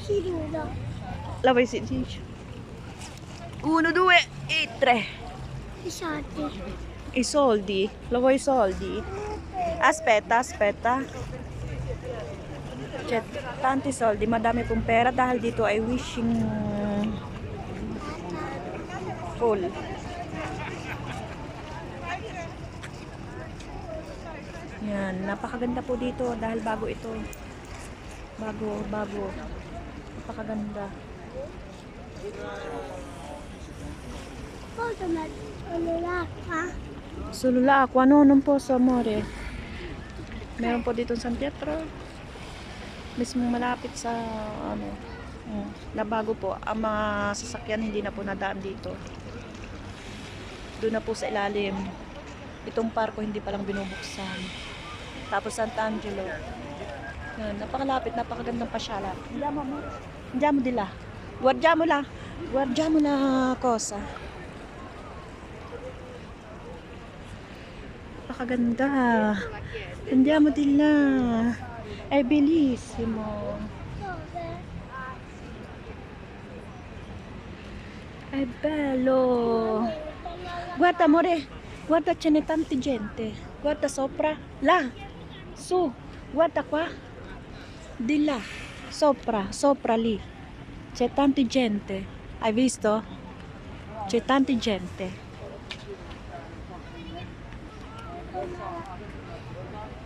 Sirulo. La vuoi sentire? 1, 2 e 3. I soldi. I soldi? Lo vuoi i soldi? Aspetta, aspetta. C'è tanti soldi, madami pong pera dahil dito ay wishing full. Yan, napakaganda po dito dahil bago ito. Bago. Napakaganda. Posso mettere l'acqua? Sulula ako, ano nung po sa amore? Meron po dito sa San Pietro. Mismo malapit sa ano, na bago po. Ang mga sasakyan hindi na po nadaan dito. Doon na po sa ilalim. Itong parko hindi pa lang binubuksan. Tapos Sant'Angelo. Yan, napakalapit, napakagandang pasyala. Andiamo di là. Guardiamo la cosa. Napakaganda. Andiamo di là. È bellissimo. È bello. Guarda amore, guarda ce n'è tanta gente. Guarda sopra, là, su, guarda qua. Di là, sopra lì. C'è tanta gente. Hai visto? C'è tanta gente.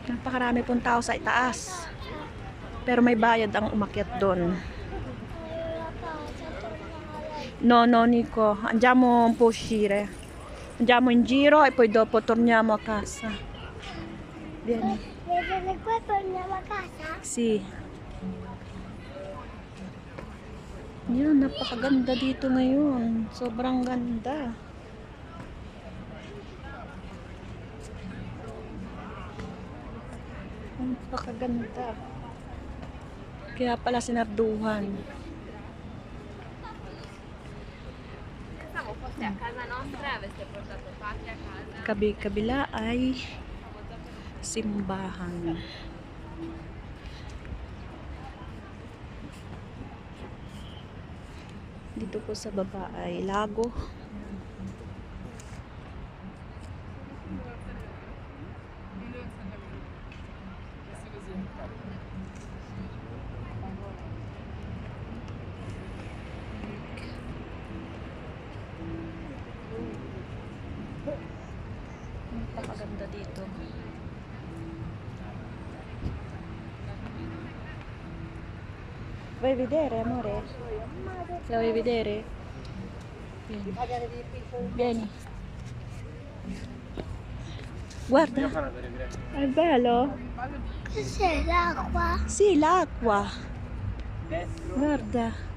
Napakarami pong tao sa itaas. Pero may bayad ang umakyat doon. No, Nico, andiamo un po' uscire. Andiamo in giro e poi dopo torniamo a casa. Vieni. Vedere qua torniamo a casa? Sì. Yan, napakaganda dito ngayon. Sobrang ganda. Napakaganda. Kaya pala sinarduhan. Kabila ay simbahan. Dito po sa baba ay lago. Napakaganda dito. Vuoi vedere, amore? La vuoi vedere? Vieni. Vieni. Guarda. È bello? Cos'è l'acqua? Sì, l'acqua. Guarda.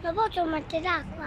Lo posso mettere l'acqua?